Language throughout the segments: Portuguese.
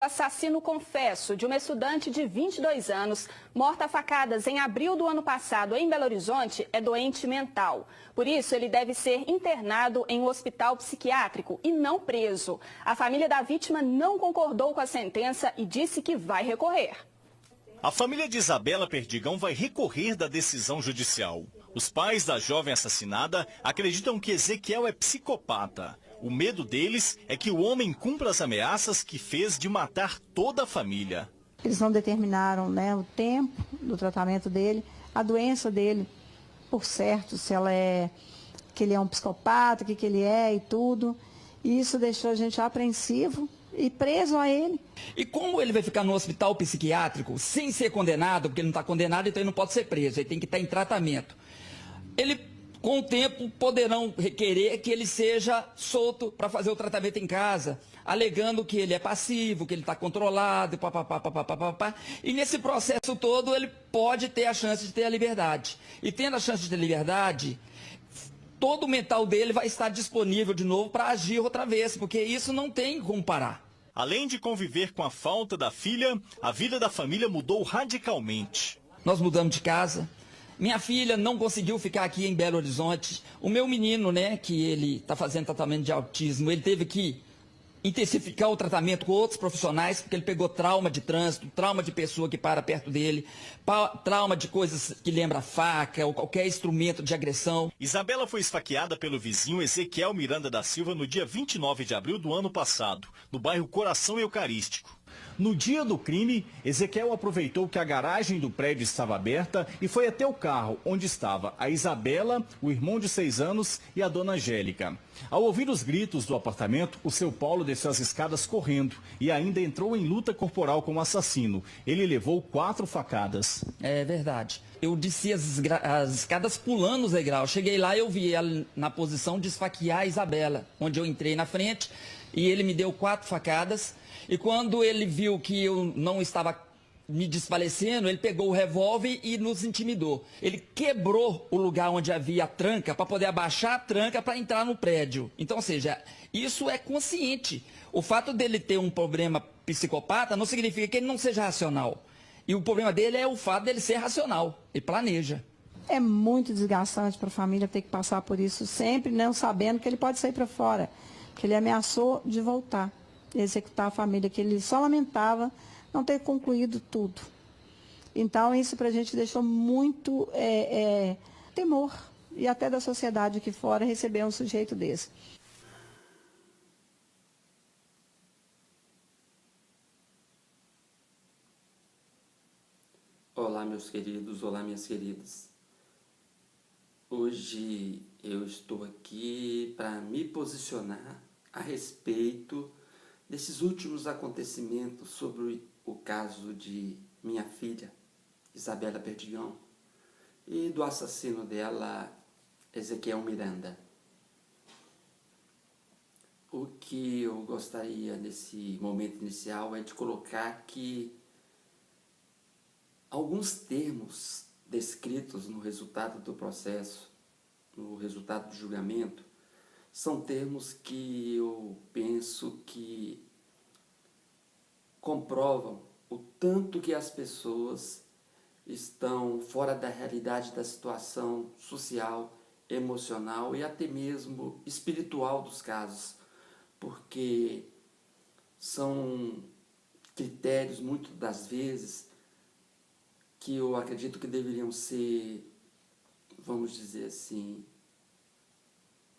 Assassino confesso de uma estudante de 22 anos, morta a facadas em abril do ano passado em Belo Horizonte, é doente mental. Por isso, ele deve ser internado em um hospital psiquiátrico e não preso. A família da vítima não concordou com a sentença e disse que vai recorrer. A família de Isabela Perdigão vai recorrer da decisão judicial. Os pais da jovem assassinada acreditam que Ezequiel é psicopata. O medo deles é que o homem cumpra as ameaças que fez de matar toda a família. Eles não determinaram, o tempo do tratamento dele, a doença dele, por certo, se ela é que ele é um psicopata, o que ele é e tudo. E isso deixou a gente apreensivo e preso a ele. E como ele vai ficar no hospital psiquiátrico sem ser condenado, porque ele não está condenado, então ele não pode ser preso, ele tem que estar em tratamento. Ele, com o tempo, poderão requerer que ele seja solto para fazer o tratamento em casa, alegando que ele é passivo, que ele está controlado, papapá. E nesse processo todo ele pode ter a chance de ter a liberdade. E tendo a chance de ter liberdade, todo o mental dele vai estar disponível de novo para agir outra vez, porque isso não tem como parar. Além de conviver com a falta da filha, a vida da família mudou radicalmente. Nós mudamos de casa. Minha filha não conseguiu ficar aqui em Belo Horizonte. O meu menino, que ele está fazendo tratamento de autismo, ele teve que intensificar o tratamento com outros profissionais, porque ele pegou trauma de trânsito, trauma de pessoa que para perto dele, trauma de coisas que lembra faca ou qualquer instrumento de agressão. Isabela foi esfaqueada pelo vizinho Ezequiel Miranda da Silva no dia 29 de abril do ano passado, no bairro Coração Eucarístico. No dia do crime, Ezequiel aproveitou que a garagem do prédio estava aberta e foi até o carro, onde estava a Isabela, o irmão de 6 anos e a dona Angélica. Ao ouvir os gritos do apartamento, o seu Paulo desceu as escadas correndo e ainda entrou em luta corporal com o assassino. Ele levou 4 facadas. É verdade. Eu desci as escadas pulando os degraus. Cheguei lá e eu vi ela na posição de esfaquear a Isabela, onde eu entrei na frente e ele me deu 4 facadas. E quando ele viu que eu não estava me desfalecendo, ele pegou o revólver e nos intimidou. Ele quebrou o lugar onde havia a tranca para poder abaixar a tranca para entrar no prédio. Então, ou seja, isso é consciente. O fato dele ter um problema psicopata não significa que ele não seja racional. E o problema dele é o fato dele ser racional. Ele planeja. É muito desgastante para a família ter que passar por isso sempre, não sabendo que ele pode sair para fora. Porque ele ameaçou de voltar, executar a família, que ele só lamentava não ter concluído tudo. Então, isso para a gente deixou muito temor, e até da sociedade aqui fora, receber um sujeito desse. Olá, meus queridos, olá, minhas queridas. Hoje eu estou aqui para me posicionar a respeito desses últimos acontecimentos sobre o caso de minha filha, Isabela Perdigão, e do assassino dela, Ezequiel Miranda. O que eu gostaria nesse momento inicial é de colocar que alguns termos descritos no resultado do processo, no resultado do julgamento, são termos que eu penso que comprovam o tanto que as pessoas estão fora da realidade da situação social, emocional e até mesmo espiritual dos casos, porque são critérios, muitas das vezes, que eu acredito que deveriam ser, vamos dizer assim,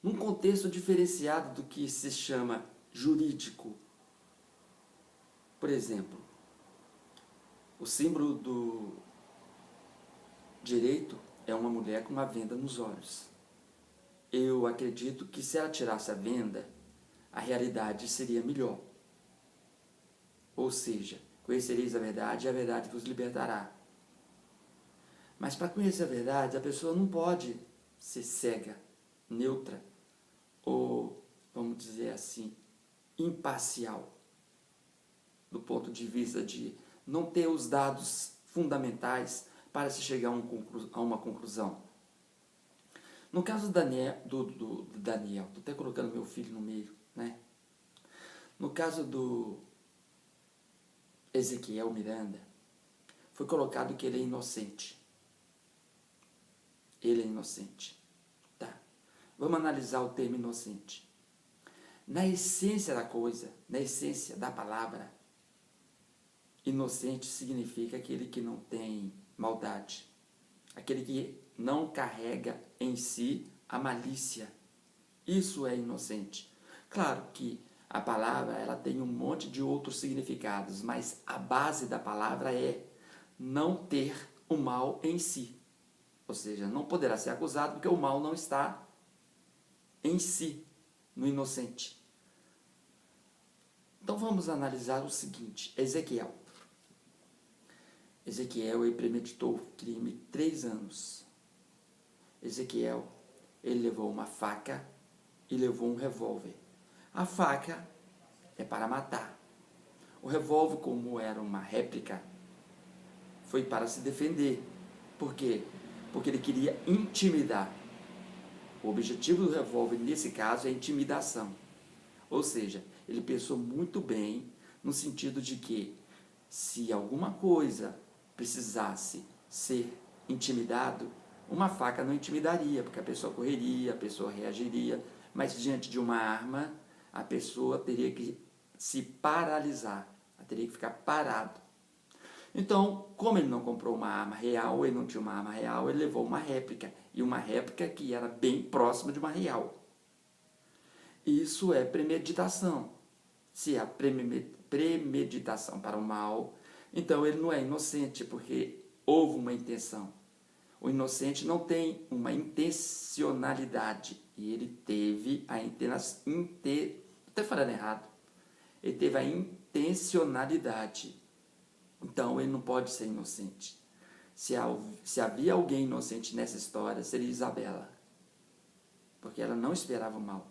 num contexto diferenciado do que se chama jurídico. Por exemplo, o símbolo do direito é uma mulher com uma venda nos olhos. Eu acredito que se ela tirasse a venda, a realidade seria melhor. Ou seja, conhecereis a verdade e a verdade vos libertará. Mas para conhecer a verdade, a pessoa não pode ser cega, neutra ou, vamos dizer assim, imparcial, do ponto de vista de não ter os dados fundamentais para se chegar a uma conclusão. No caso do Daniel, estou até colocando meu filho no meio, né? No caso do Ezequiel Miranda, foi colocado que ele é inocente. Ele é inocente. Tá? Vamos analisar o termo inocente. Na essência da coisa, na essência da palavra, inocente significa aquele que não tem maldade. Aquele que não carrega em si a malícia. Isso é inocente. Claro que a palavra ela tem um monte de outros significados, mas a base da palavra é não ter o mal em si. Ou seja, não poderá ser acusado porque o mal não está em si, no inocente. Então vamos analisar o seguinte, Ezequiel. Ezequiel, ele premeditou o crime 3 anos. Ezequiel, ele levou uma faca e levou um revólver. A faca é para matar. O revólver, como era uma réplica, foi para se defender. Por quê? Porque ele queria intimidar. O objetivo do revólver, nesse caso, é intimidação. Ou seja, ele pensou muito bem no sentido de que, se alguma coisa precisasse ser intimidado, uma faca não intimidaria, porque a pessoa correria, a pessoa reagiria, mas diante de uma arma, a pessoa teria que se paralisar, ela teria que ficar parado. Então, como ele não comprou uma arma real, ele não tinha uma arma real, ele levou uma réplica, e uma réplica que era bem próxima de uma real. Isso é premeditação. Se há premeditação para o mal, então ele não é inocente, porque houve uma intenção. O inocente não tem uma intencionalidade, e ele teve a estou falando errado. Ele teve a intencionalidade. Então, ele não pode ser inocente. Se havia alguém inocente nessa história, seria Isabela. Porque ela não esperava o mal.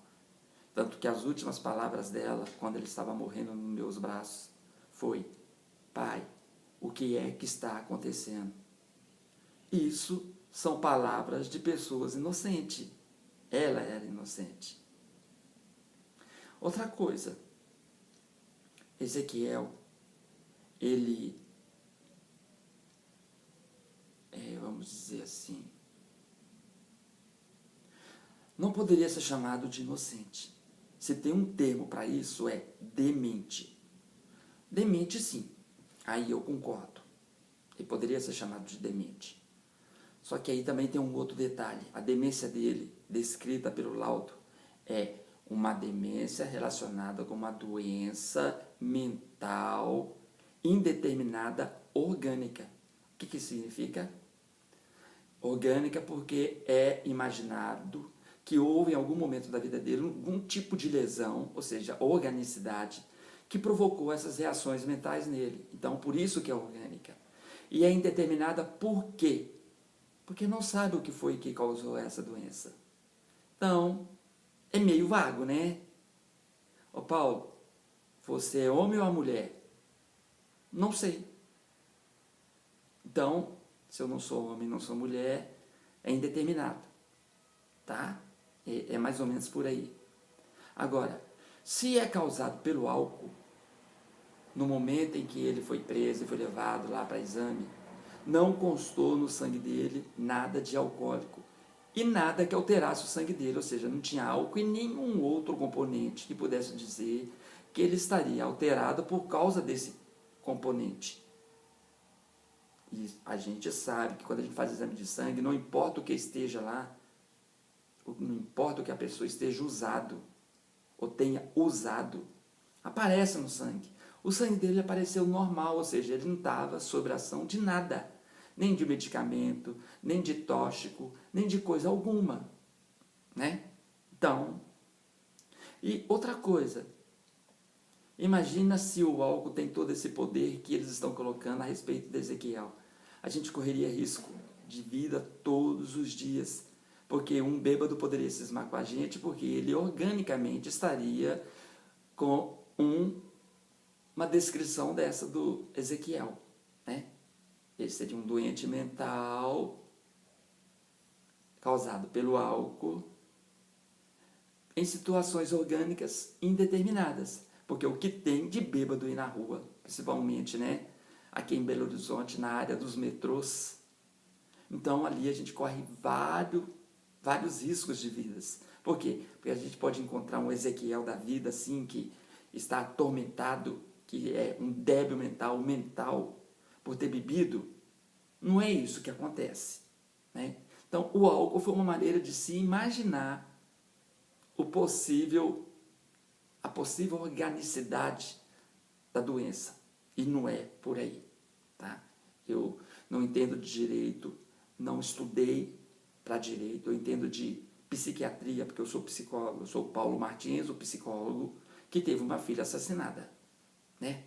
Tanto que as últimas palavras dela, quando ele estava morrendo nos meus braços, foi: Pai, o que é que está acontecendo? Isso são palavras de pessoas inocentes. Ela era inocente. Outra coisa, Ezequiel, ele, vamos dizer assim, não poderia ser chamado de inocente. Se tem um termo para isso, é demente. Demente, sim. Aí eu concordo. Ele poderia ser chamado de demente. Só que aí também tem um outro detalhe. A demência dele, descrita pelo laudo, é uma demência relacionada com uma doença mental indeterminada orgânica. O que significa? Orgânica porque é imaginado que houve em algum momento da vida dele algum tipo de lesão, ou seja, organicidade, que provocou essas reações mentais nele. Então, por isso que é orgânica. E é indeterminada por quê? Porque não sabe o que foi que causou essa doença. Então, é meio vago, né? Ô Paulo, você é homem ou mulher? Não sei. Então, se eu não sou homem, não sou mulher, é indeterminado. Tá? É mais ou menos por aí. Agora, se é causado pelo álcool, no momento em que ele foi preso e foi levado lá para exame, não constou no sangue dele nada de alcoólico e nada que alterasse o sangue dele, ou seja, não tinha álcool e nenhum outro componente que pudesse dizer que ele estaria alterado por causa desse componente. E a gente sabe que quando a gente faz exame de sangue, não importa o que esteja lá, não importa o que a pessoa esteja usado ou tenha usado, aparece no sangue. O sangue dele apareceu normal, ou seja, ele não estava sob a ação de nada, nem de medicamento, nem de tóxico, nem de coisa alguma, né? Então, e outra coisa, imagina se o álcool tem todo esse poder que eles estão colocando a respeito de Ezequiel. A gente correria risco de vida todos os dias, porque um bêbado poderia cismar com a gente, porque ele organicamente estaria com uma descrição dessa do Ezequiel, né? Ele seria um doente mental causado pelo álcool em situações orgânicas indeterminadas. porque o que tem de bêbado aí na rua, principalmente, né, aqui em Belo Horizonte, na área dos metrôs. Então, ali a gente corre vários riscos de vidas. Por quê? Porque a gente pode encontrar um Ezequiel da vida, assim, que está atormentado, que é um débil mental, por ter bebido. Não é isso que acontece, né? Então, o álcool foi uma maneira de se imaginar a possível organicidade da doença. E não é por aí, tá? Eu não entendo de direito, não estudei para direito, eu entendo de psiquiatria, porque eu sou psicólogo, eu sou o Paulo Martins, o psicólogo que teve uma filha assassinada, né?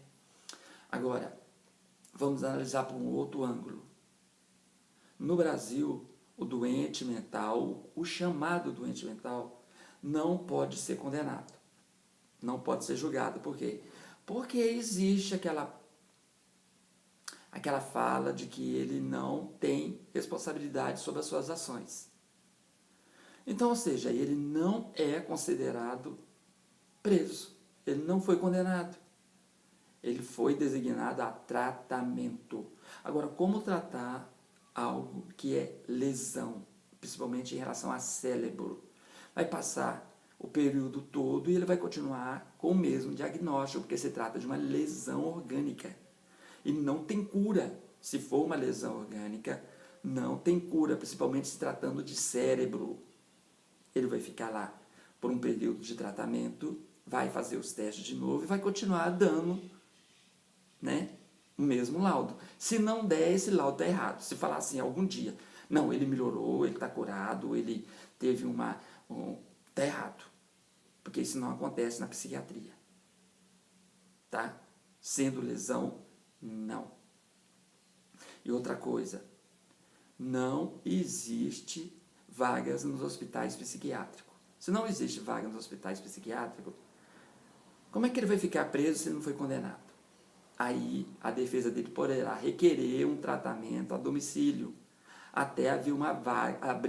Agora, vamos analisar por um outro ângulo. No Brasil, o doente mental, o chamado doente mental, não pode ser condenado, não pode ser julgado. Por quê? Porque existe aquela fala de que ele não tem responsabilidade sobre as suas ações. Então, ou seja, ele não é considerado preso, ele não foi condenado, ele foi designado a tratamento. Agora, como tratar algo que é lesão, principalmente em relação a cérebro? Vai passar o período todo e ele vai continuar com o mesmo diagnóstico, porque se trata de uma lesão orgânica. E não tem cura. Se for uma lesão orgânica, não tem cura, principalmente se tratando de cérebro. Ele vai ficar lá por um período de tratamento, vai fazer os testes de novo e vai continuar dando, né, o mesmo laudo. Se não der, esse laudo está errado. Se falar assim algum dia, não, ele melhorou, ele está curado, ele teve está errado. Porque isso não acontece na psiquiatria. Tá? Sendo lesão, não. E outra coisa, não existe vagas nos hospitais psiquiátricos. Se não existe vaga nos hospitais psiquiátricos, como é que ele vai ficar preso se ele não foi condenado? Aí a defesa dele poderá requerer um tratamento a domicílio, até abrir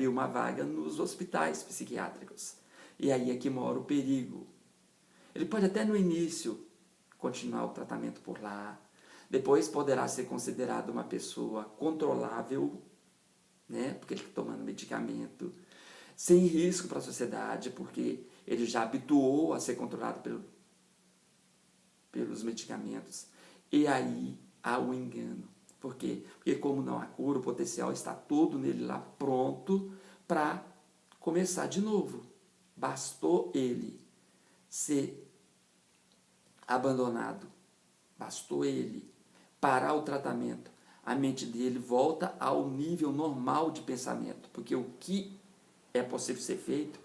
uma vaga nos hospitais psiquiátricos. E aí é que mora o perigo. Ele pode até no início continuar o tratamento por lá, depois poderá ser considerado uma pessoa controlável, né, porque ele está tomando medicamento, sem risco para a sociedade, porque ele já habituou a ser controlado pelos medicamentos. E aí há o engano. Por quê? Porque como não há cura, o potencial está todo nele lá pronto para começar de novo. Bastou ele ser abandonado, bastou ele parar o tratamento, a mente dele volta ao nível normal de pensamento, porque o que é possível ser feito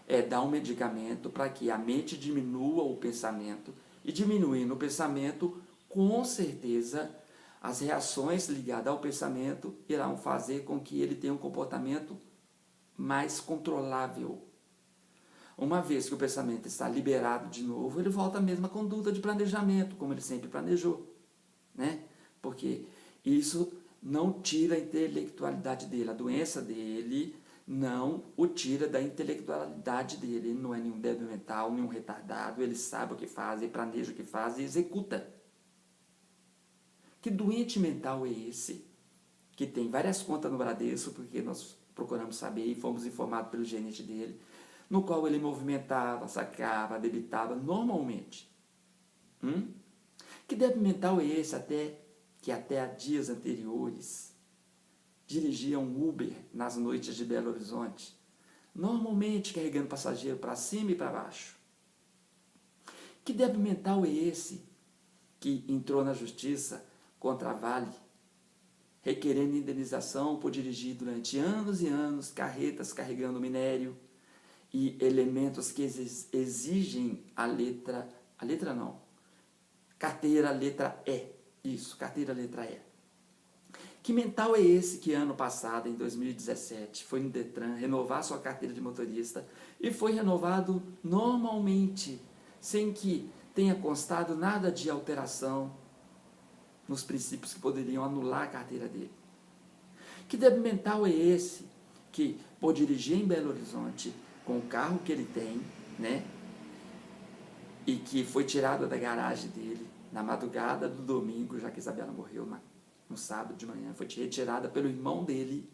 é dar um medicamento para que a mente diminua o pensamento, e diminuindo o pensamento, com certeza as reações ligadas ao pensamento irão fazer com que ele tenha um comportamento mais controlável. Uma vez que o pensamento está liberado de novo, ele volta à mesma conduta de planejamento, como ele sempre planejou, né? Porque isso não tira a intelectualidade dele, a doença dele não o tira da intelectualidade dele. Ele não é nenhum débil mental, nenhum retardado, ele sabe o que faz, ele planeja o que faz e executa. Que doente mental é esse? Que tem várias contas no Bradesco, porque nós procuramos saber e fomos informados pelo gerente dele, no qual ele movimentava, sacava, debitava normalmente. Que débil mental é esse que até há dias anteriores dirigia um Uber nas noites de Belo Horizonte, normalmente carregando passageiro para cima e para baixo? Que débil mental é esse que entrou na justiça contra a Vale, requerendo indenização por dirigir durante anos e anos carretas carregando minério e elementos que exigem carteira letra E. Isso, carteira letra E. Que mental é esse que ano passado, em 2017, foi no Detran renovar sua carteira de motorista e foi renovado normalmente, sem que tenha constado nada de alteração nos princípios que poderiam anular a carteira dele? Que débil mental é esse que, por dirigir em Belo Horizonte, com o carro que ele tem, né, e que foi tirada da garagem dele na madrugada do domingo, já que Isabela morreu no sábado de manhã, foi retirada pelo irmão dele,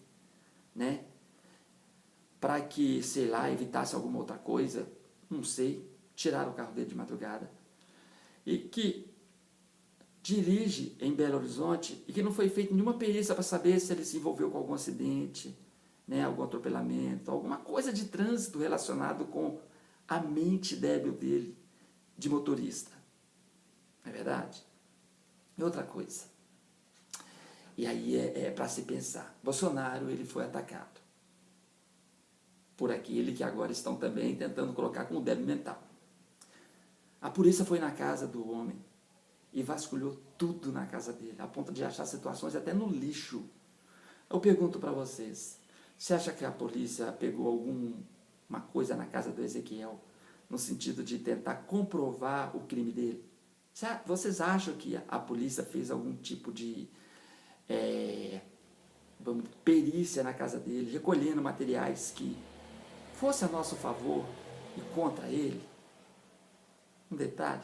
né? Para que, sei lá, evitasse alguma outra coisa, não sei, tiraram o carro dele de madrugada. E que dirige em Belo Horizonte e que não foi feita nenhuma perícia para saber se ele se envolveu com algum acidente, né, algum atropelamento, alguma coisa de trânsito relacionado com a mente débil dele, de motorista. Não é verdade? E outra coisa. E aí é para se pensar. Bolsonaro, ele foi atacado por aquele que agora estão também tentando colocar como débil mental. A polícia foi na casa do homem e vasculhou tudo na casa dele, a ponto de achar situações até no lixo. Eu pergunto para vocês, você acha que a polícia pegou alguma coisa na casa do Ezequiel no sentido de tentar comprovar o crime dele? Vocês acham que a polícia fez algum tipo de perícia na casa dele, recolhendo materiais que fosse a nosso favor e contra ele? Um detalhe,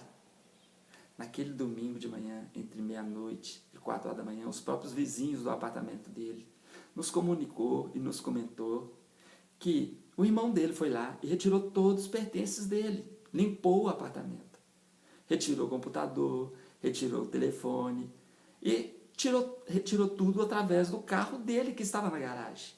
naquele domingo de manhã, entre meia-noite e 4 horas da manhã, os próprios vizinhos do apartamento dele nos comunicou e nos comentou que o irmão dele foi lá e retirou todos os pertences dele, limpou o apartamento, retirou o computador, retirou o telefone e retirou tudo através do carro dele que estava na garagem.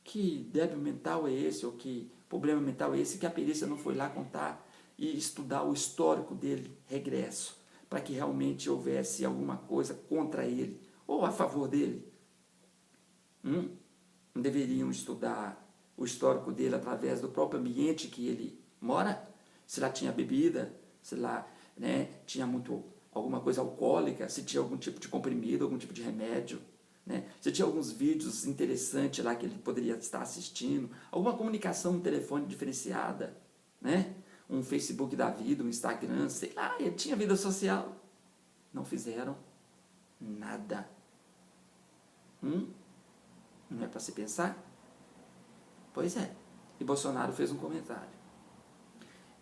Que débil mental é esse, ou que problema mental é esse que a perícia não foi lá contar e estudar o histórico dele, regresso, para que realmente houvesse alguma coisa contra ele ou a favor dele? Não deveriam estudar o histórico dele através do próprio ambiente que ele mora? Se lá tinha bebida, se lá, né, tinha alguma coisa alcoólica, se tinha algum tipo de comprimido, algum tipo de remédio, né? Se tinha alguns vídeos interessantes lá que ele poderia estar assistindo, alguma comunicação no telefone diferenciada, né? Um Facebook da vida, um Instagram, sei lá, ele tinha vida social. Não fizeram nada. Não é para se pensar? Pois é. E Bolsonaro fez um comentário.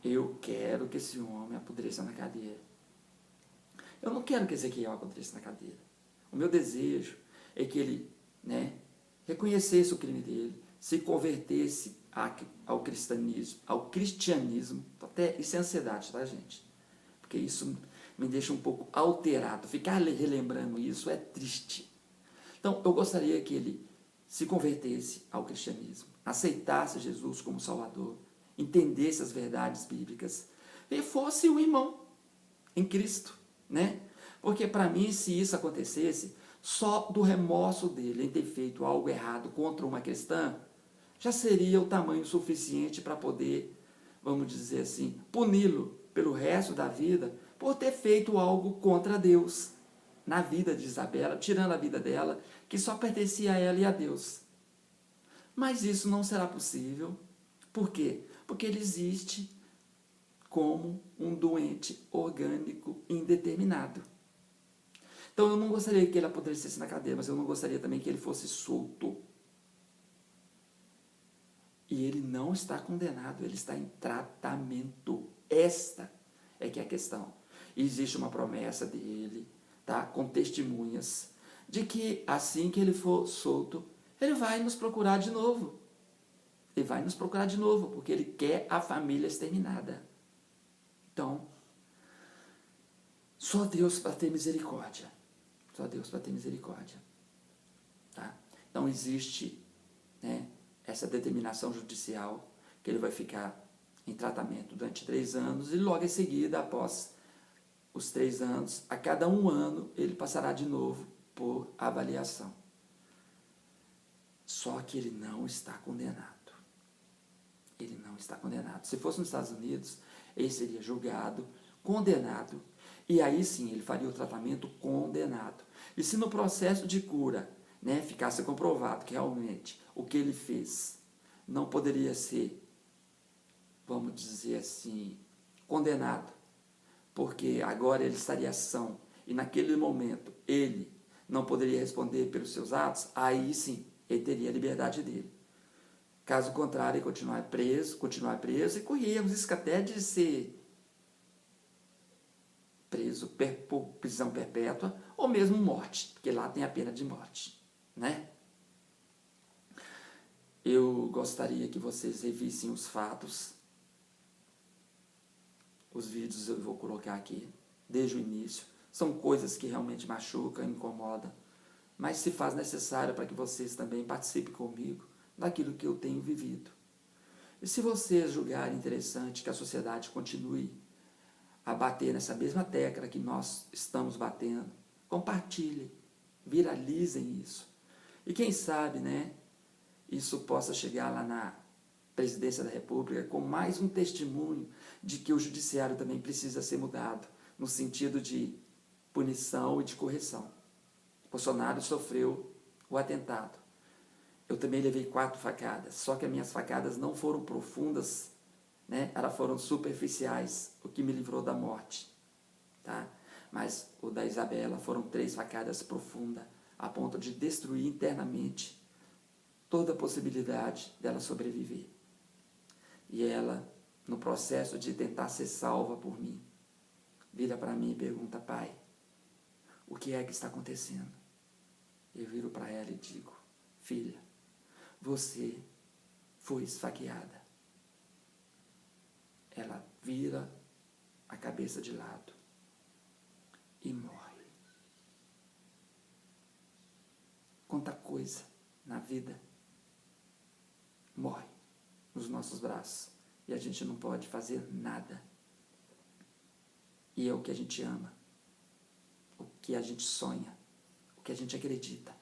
Eu quero que esse homem apodreça na cadeira. Eu não quero que Ezequiel apodreça na cadeira. O meu desejo é que ele, né, reconhecesse o crime dele, se convertesse ao cristianismo, até isso é ansiedade, tá, gente? Porque isso me deixa um pouco alterado. Ficar relembrando isso é triste. Então, eu gostaria que ele se convertesse ao cristianismo, aceitasse Jesus como Salvador, entendesse as verdades bíblicas e fosse um irmão em Cristo, né? Porque para mim, se isso acontecesse, só do remorso dele em ter feito algo errado contra uma cristã, já seria o tamanho suficiente para poder, vamos dizer assim, puni-lo pelo resto da vida por ter feito algo contra Deus na vida de Isabela, tirando a vida dela, que só pertencia a ela e a Deus. Mas isso não será possível. Por quê? Porque ele existe como um doente orgânico indeterminado. Então eu não gostaria que ele apodrecesse na cadeia, mas eu não gostaria também que ele fosse solto. E ele não está condenado, ele está em tratamento. Esta é que é a questão. E existe uma promessa dele, tá, com testemunhas, de que assim que ele for solto, ele vai nos procurar de novo. Ele vai nos procurar de novo, porque ele quer a família exterminada. Então, só Deus para ter misericórdia. Só Deus para ter misericórdia. Tá? Então existe, né, essa determinação judicial que ele vai ficar em tratamento durante 3 anos e logo em seguida, após os 3 anos, a cada 1 ano, ele passará de novo por avaliação. Só que ele não está condenado. Ele não está condenado. Se fosse nos Estados Unidos, ele seria julgado, condenado, e aí sim ele faria o tratamento condenado. E se no processo de cura, né, ficasse comprovado que realmente o que ele fez não poderia ser, vamos dizer assim, condenado, porque agora ele estaria são, e naquele momento ele não poderia responder pelos seus atos, aí sim ele teria a liberdade dele. Caso contrário, continuar preso, e corríamos risco até de ser preso por prisão perpétua ou mesmo morte, porque lá tem a pena de morte, né? Eu gostaria que vocês revissem os fatos. Os vídeos eu vou colocar aqui desde o início. São coisas que realmente machucam, incomodam, mas se faz necessário para que vocês também participem comigo daquilo que eu tenho vivido. E se vocês julgarem interessante que a sociedade continue a bater nessa mesma tecla que nós estamos batendo, compartilhem, viralizem isso. E quem sabe, né, isso possa chegar lá na Presidência da República com mais um testemunho de que o judiciário também precisa ser mudado, no sentido de punição e de correção. Bolsonaro sofreu o atentado. Eu também levei 4 facadas, só que as minhas facadas não foram profundas, né? Elas foram superficiais, o que me livrou da morte, tá? Mas o da Isabela foram 3 facadas profundas, a ponto de destruir internamente toda a possibilidade dela sobreviver. E ela, no processo de tentar ser salva por mim, vira para mim e pergunta: pai, o que é que está acontecendo? Eu viro para ela e digo: filha, você foi esfaqueada. Ela vira a cabeça de lado e morre. Quanta coisa na vida morre nos nossos braços e a gente não pode fazer nada. E é o que a gente ama, o que a gente sonha, o que a gente acredita.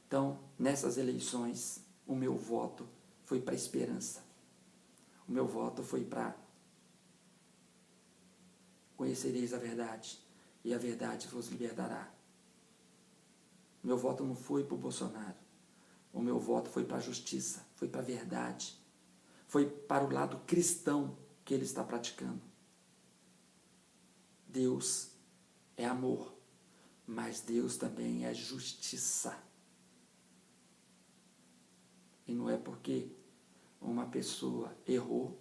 Então, nessas eleições, o meu voto foi para a esperança. O meu voto foi para conhecereis a verdade, e a verdade vos libertará. O meu voto não foi para o Bolsonaro. O meu voto foi para a justiça, foi para a verdade. Foi para o lado cristão que ele está praticando. Deus é amor, mas Deus também é justiça. E não é porque uma pessoa errou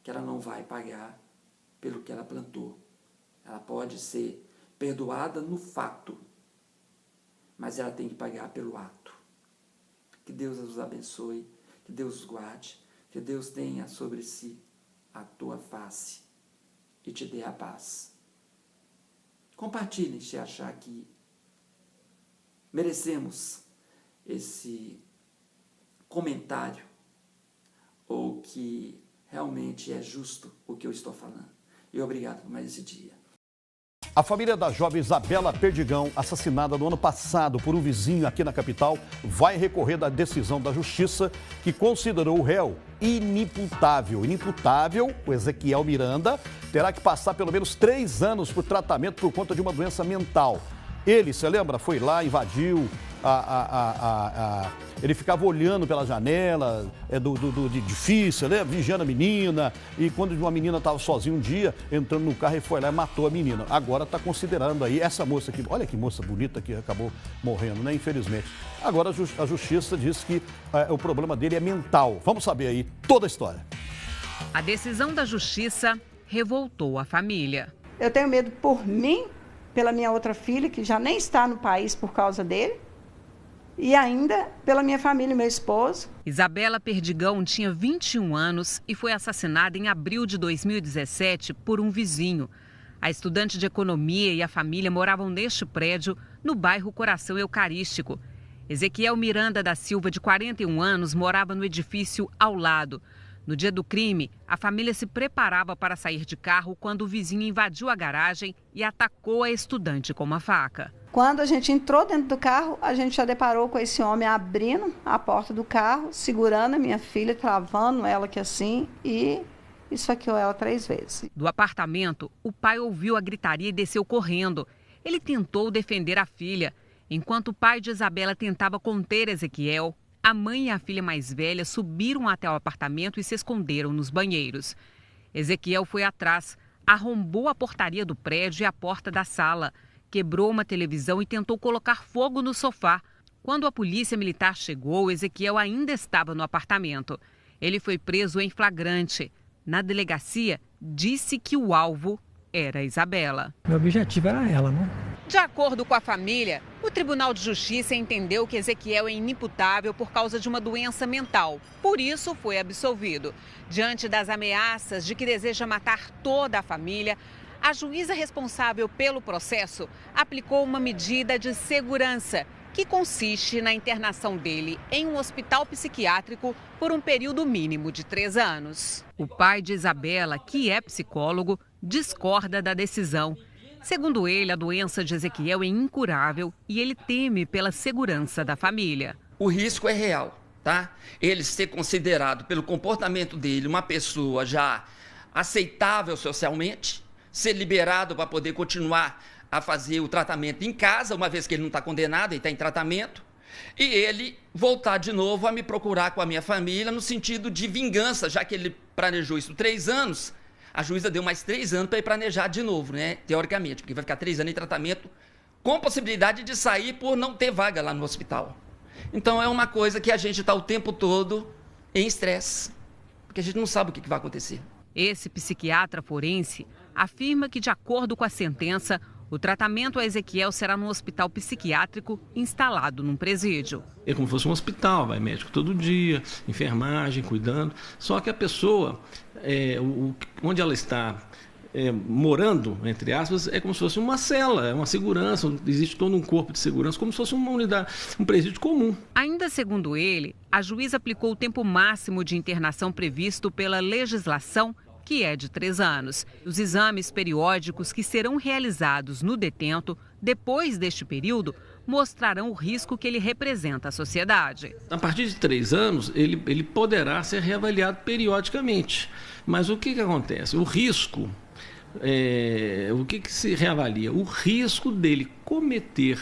que ela não vai pagar pelo que ela plantou. Ela pode ser perdoada no fato, mas ela tem que pagar pelo ato. Que Deus os abençoe, que Deus os guarde, que Deus tenha sobre si a tua face e te dê a paz. Compartilhem se achar que merecemos esse comentário ou que realmente é justo o que eu estou falando. E obrigado por mais esse dia. A família da jovem Isabela Perdigão, assassinada no ano passado por um vizinho aqui na capital, vai recorrer da decisão da Justiça, que considerou o réu inimputável. Inimputável, o Ezequiel Miranda, terá que passar pelo menos 3 anos por tratamento por conta de uma doença mental. Ele, você lembra, foi lá, invadiu, ele ficava olhando pela janela do edifício, né, vigiando a menina, e quando uma menina estava sozinha um dia, entrando no carro, ele foi lá e matou a menina. Agora está considerando aí essa moça aqui, olha que moça bonita que acabou morrendo, né, infelizmente. Agora a Justiça diz que o problema dele é mental. Vamos saber aí toda a história. A decisão da Justiça revoltou a família. Eu tenho medo por mim, pela minha outra filha, que já nem está no país por causa dele, e ainda pela minha família e meu esposo. Isabela Perdigão tinha 21 anos e foi assassinada em abril de 2017 por um vizinho. A estudante de economia e a família moravam neste prédio, no bairro Coração Eucarístico. Ezequiel Miranda da Silva, de 41 anos, morava no edifício ao lado. No dia do crime, a família se preparava para sair de carro quando o vizinho invadiu a garagem e atacou a estudante com uma faca. Quando a gente entrou dentro do carro, a gente já deparou com esse homem abrindo a porta do carro, segurando a minha filha, travando ela aqui assim e esfaqueou ela 3 vezes. Do apartamento, o pai ouviu a gritaria e desceu correndo. Ele tentou defender a filha. Enquanto o pai de Isabela tentava conter Ezequiel, a mãe e a filha mais velha subiram até o apartamento e se esconderam nos banheiros. Ezequiel foi atrás, arrombou a portaria do prédio e a porta da sala, quebrou uma televisão e tentou colocar fogo no sofá. Quando a polícia militar chegou, Ezequiel ainda estava no apartamento. Ele foi preso em flagrante. Na delegacia, disse que o alvo era Isabela. Meu objetivo era ela, né? De acordo com a família, o Tribunal de Justiça entendeu que Ezequiel é inimputável por causa de uma doença mental. Por isso, foi absolvido. Diante das ameaças de que deseja matar toda a família, a juíza responsável pelo processo aplicou uma medida de segurança, que consiste na internação dele em um hospital psiquiátrico por um período mínimo de 3 anos. O pai de Isabela, que é psicólogo, discorda da decisão. Segundo ele, a doença de Ezequiel é incurável e ele teme pela segurança da família. O risco é real, tá? Ele ser considerado pelo comportamento dele uma pessoa já aceitável socialmente, ser liberado para poder continuar a fazer o tratamento em casa, uma vez que ele não está condenado, ele está em tratamento, e ele voltar de novo a me procurar com a minha família no sentido de vingança, já que ele planejou isso 3 anos, a juíza deu mais 3 anos para ele planejar de novo, né? Teoricamente, porque vai ficar 3 anos em tratamento com possibilidade de sair por não ter vaga lá no hospital. Então é uma coisa que a gente está o tempo todo em estresse, porque a gente não sabe o que vai acontecer. Esse psiquiatra forense afirma que, de acordo com a sentença, o tratamento a Ezequiel será num hospital psiquiátrico instalado num presídio. É como se fosse um hospital, vai médico todo dia, enfermagem, cuidando. Só que a pessoa, onde ela está morando, entre aspas, é como se fosse uma cela, é uma segurança, existe todo um corpo de segurança, como se fosse uma unidade, um presídio comum. Ainda segundo ele, a juíza aplicou o tempo máximo de internação previsto pela legislação, que é de 3 anos. Os exames periódicos que serão realizados no detento, depois deste período, mostrarão o risco que ele representa à sociedade. A partir de 3 anos, ele poderá ser reavaliado periodicamente. Mas o que acontece? O risco, o que se reavalia? O risco dele cometer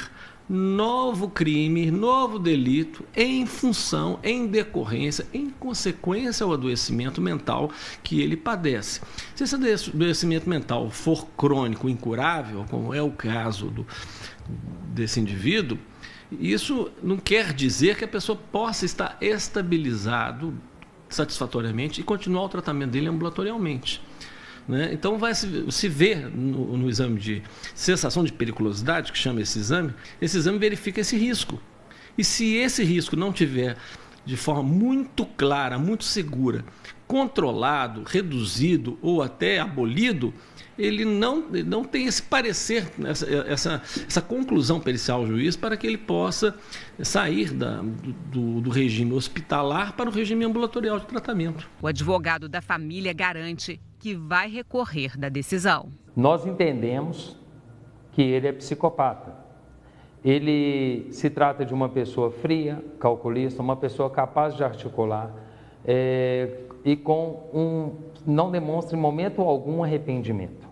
novo crime, novo delito, em função, em decorrência, em consequência ao adoecimento mental que ele padece. Se esse adoecimento mental for crônico, incurável, como é o caso desse indivíduo, isso não quer dizer que a pessoa possa estar estabilizado satisfatoriamente e continuar o tratamento dele ambulatorialmente. Né? Então vai se ver no exame de sensação de periculosidade, que chama esse exame verifica esse risco. E se esse risco não tiver de forma muito clara, muito segura, controlado, reduzido ou até abolido, ele não tem esse parecer, essa conclusão pericial ao juiz para que ele possa sair do regime hospitalar para o regime ambulatorial de tratamento. O advogado da família garante que vai recorrer da decisão. Nós entendemos que ele é psicopata. Ele se trata de uma pessoa fria, calculista, uma pessoa capaz de articular e não demonstra em momento algum arrependimento.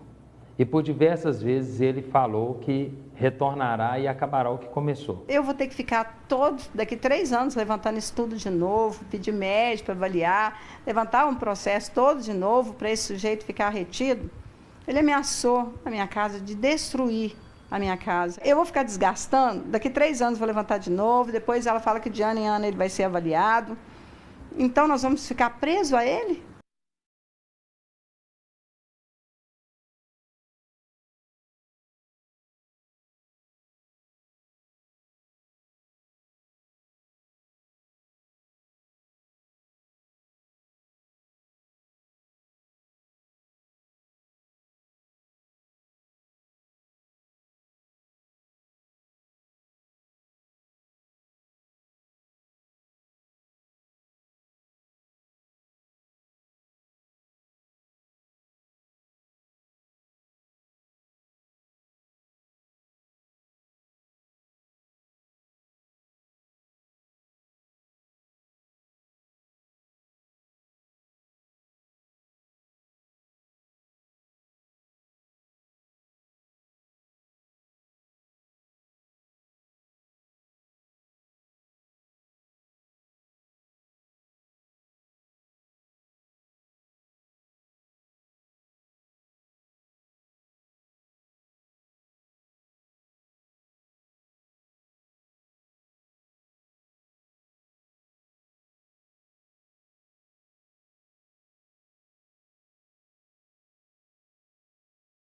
E por diversas vezes ele falou que retornará e acabará o que começou. Eu vou ter que ficar daqui 3 anos levantando isso tudo de novo, pedir médico para avaliar, levantar um processo todo de novo para esse sujeito ficar retido. Ele ameaçou a minha casa de destruir a minha casa. Eu vou ficar desgastando, daqui 3 anos vou levantar de novo, depois ela fala que de ano em ano ele vai ser avaliado. Então nós vamos ficar presos a ele?